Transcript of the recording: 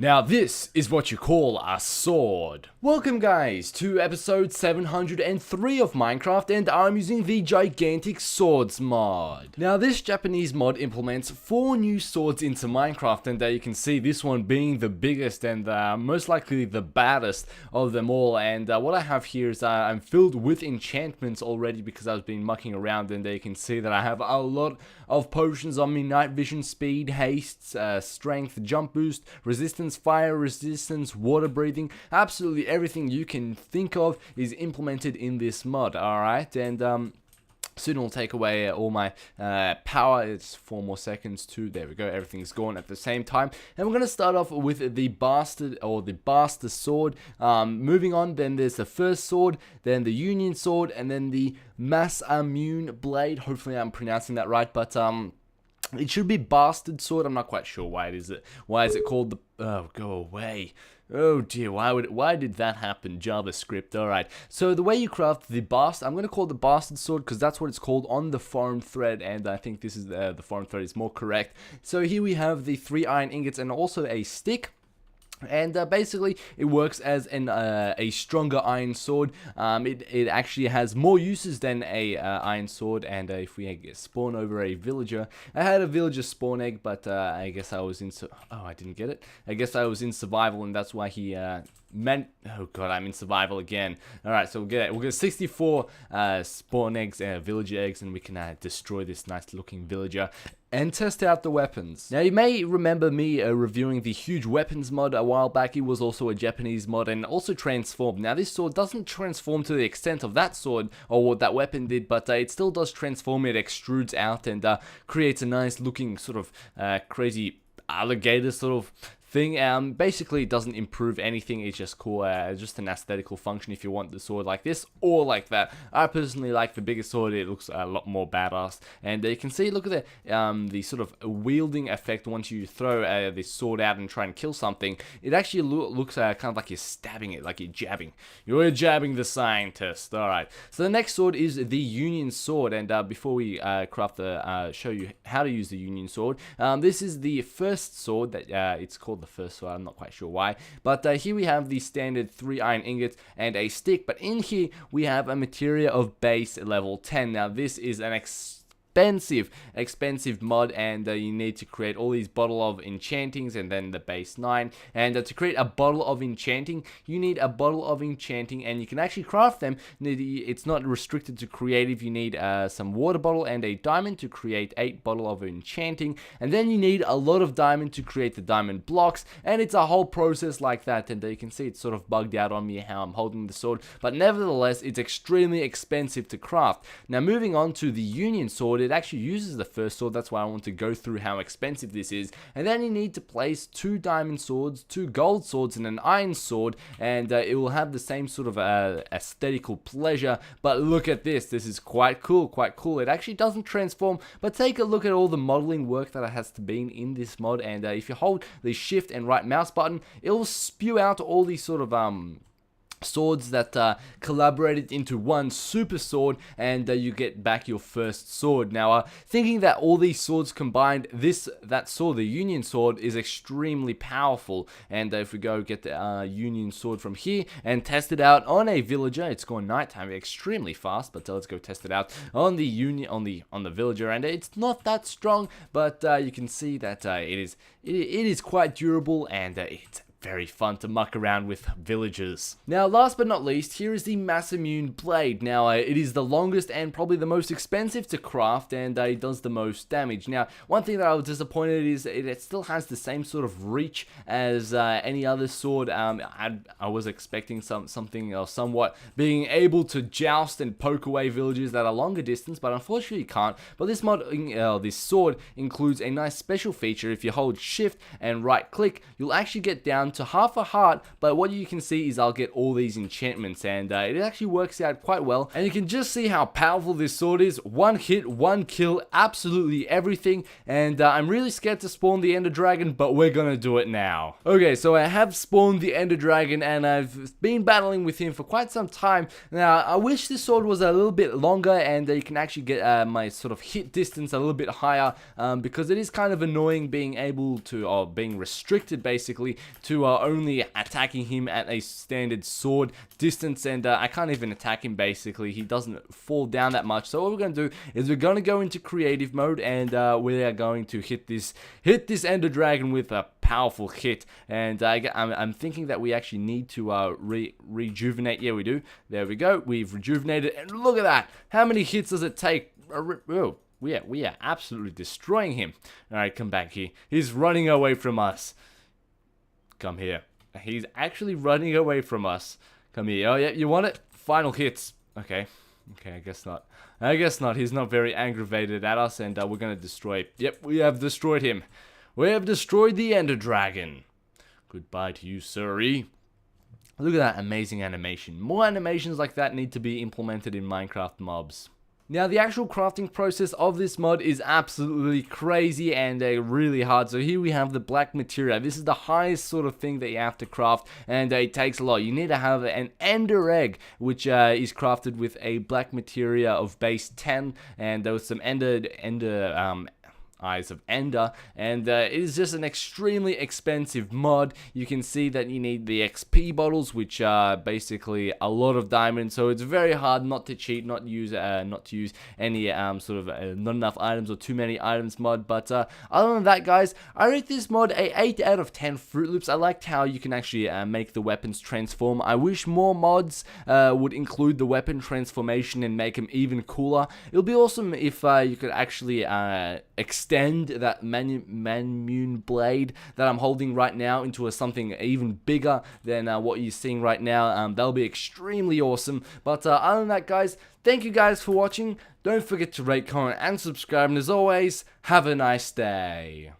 Now this is what you call a sword. Welcome guys to episode 703 of Minecraft, and I'm using the gigantic swords mod. Now this Japanese mod implements 4 new swords into Minecraft, and you can see this one being the biggest and most likely the baddest of them all. And what I have here is I'm filled with enchantments already because I've been mucking around, and you can see that I have a lot of potions on me: night vision, speed, haste, strength, jump boost, resistance, fire resistance, water breathing. Absolutely everything you can think of is implemented in this mod. Alright, and soon it'll take away all my power. It's 4 more seconds too. There we go, everything's gone at the same time. And we're going to start off with the bastard, or the bastard sword. Moving on, then there's the first sword, then the union sword, and then the Masamune blade. Hopefully I'm pronouncing that right, but it should be bastard sword. I'm not quite sure why it is. Why is it called the? Oh, go away. Oh dear, why did that happen? JavaScript. Alright, so the way you craft the bastard, I'm going to call it the bastard sword because that's what it's called on the forum thread, and I think this is the forum thread is more correct. So here we have the 3 iron ingots and also a stick. And basically, it works as a stronger iron sword. It actually has more uses than a iron sword. And if we spawn over a villager, I had a villager spawn egg, but I guess I was in. Oh, I didn't get it. I guess I was in survival, and that's why he meant. Oh god, I'm in survival again. All right, so we'll get 64 spawn eggs, villager eggs, and we can destroy this nice looking villager and test out the weapons. Now you may remember me reviewing the huge weapons mod a while back. It was also a Japanese mod and also transformed. Now this sword doesn't transform to the extent of that sword or what that weapon did, but it still does transform. It extrudes out and creates a nice looking sort of crazy alligator sort of thing. Basically it doesn't improve anything. It's just cool, just an aesthetical function if you want the sword like this or like that. I personally like the bigger sword. It looks a lot more badass, and you can see, look at the sort of wielding effect once you throw this sword out and try and kill something. It actually looks kind of like you're stabbing it, like you're jabbing. You're jabbing the scientist. Alright, so the next sword is the union sword, and before we show you how to use the union sword, this is the first sword that it's called the first sword. I'm not quite sure why, but here we have the standard 3 iron ingots and a stick, but in here we have a materia of base level 10. Now this is an expensive mod, and you need to create all these bottle of enchantings and then the base 9. And to create a bottle of enchanting, you need a bottle of enchanting, and you can actually craft them. It's not restricted to creative. You need some water bottle and a diamond to create 8 bottle of enchanting, and then you need a lot of diamond to create the diamond blocks, and it's a whole process like that. And you can see it's sort of bugged out on me how I'm holding the sword, but nevertheless it's extremely expensive to craft. Now moving on to the union sword, it actually uses the first sword. That's why I want to go through how expensive this is. And then you need to place 2 diamond swords, 2 gold swords, and an iron sword, and it will have the same sort of aesthetical pleasure. But look at this. This is quite cool, It actually doesn't transform, but take a look at all the modeling work that has to be in this mod. And if you hold the shift and right mouse button, it will spew out all these sort of swords that collaborated into one super sword, and you get back your first sword. Now thinking that all these swords combined, that sword, the union sword, is extremely powerful. And if we go get the union sword from here and test it out on a villager, it's gone nighttime extremely fast, but let's go test it out on the on the villager, and it's not that strong, but you can see that it is quite durable, and it's very fun to muck around with villagers. Now last but not least, here is the Masamune blade. Now it is the longest and probably the most expensive to craft, and it does the most damage. Now one thing that I was disappointed is it still has the same sort of reach as any other sword. I was expecting something or somewhat being able to joust and poke away villagers at a longer distance, but unfortunately you can't. But this this sword includes a nice special feature. If you hold shift and right click, you'll actually get down down to half a heart, but what you can see is I'll get all these enchantments, and it actually works out quite well. And you can just see how powerful this sword is. One hit, one kill, absolutely everything. And I'm really scared to spawn the Ender Dragon, but we're gonna do it now. Okay, so I have spawned the Ender Dragon, and I've been battling with him for quite some time. Now, I wish this sword was a little bit longer, and you can actually get my sort of hit distance a little bit higher, because it is kind of annoying being able to, or being restricted basically, to only attacking him at a standard sword distance, and I can't even attack him basically. He doesn't fall down that much. So what we're going to do is we're going to go into creative mode, and we are going to hit this Ender Dragon with a powerful hit. And I'm thinking that we actually need to rejuvenate. Yeah, we do. There we go. We've rejuvenated, and look at that. How many hits does it take? Oh, we are absolutely destroying him. Alright, come back here. He's running away from us. Come here. He's actually running away from us. Come here. Oh, yeah, you want it? Final hits. Okay. Okay, I guess not. I guess not. He's not very aggravated at us, and we're going to destroy... Yep, we have destroyed him. We have destroyed the Ender Dragon. Goodbye to you, sirree. Look at that amazing animation. More animations like that need to be implemented in Minecraft mobs. Now, the actual crafting process of this mod is absolutely crazy and really hard. So here we have the black materia. This is the highest sort of thing that you have to craft, and it takes a lot. You need to have an ender egg, which is crafted with a black materia of base 10, and there was some Eyes of Ender, and it is just an extremely expensive mod. You can see that you need the XP bottles, which are basically a lot of diamonds, so it's very hard not to cheat, not to use any sort of not enough items or too many items mod. But other than that, guys, I rate this mod a 8 out of 10 Fruit Loops. I liked how you can actually make the weapons transform. I wish more mods would include the weapon transformation and make them even cooler. It would be awesome if you could actually extend that Manmune blade that I'm holding right now into something even bigger than what you're seeing right now. That'll be extremely awesome. But other than that, guys, thank you guys for watching. Don't forget to rate, comment, and subscribe. And as always, have a nice day.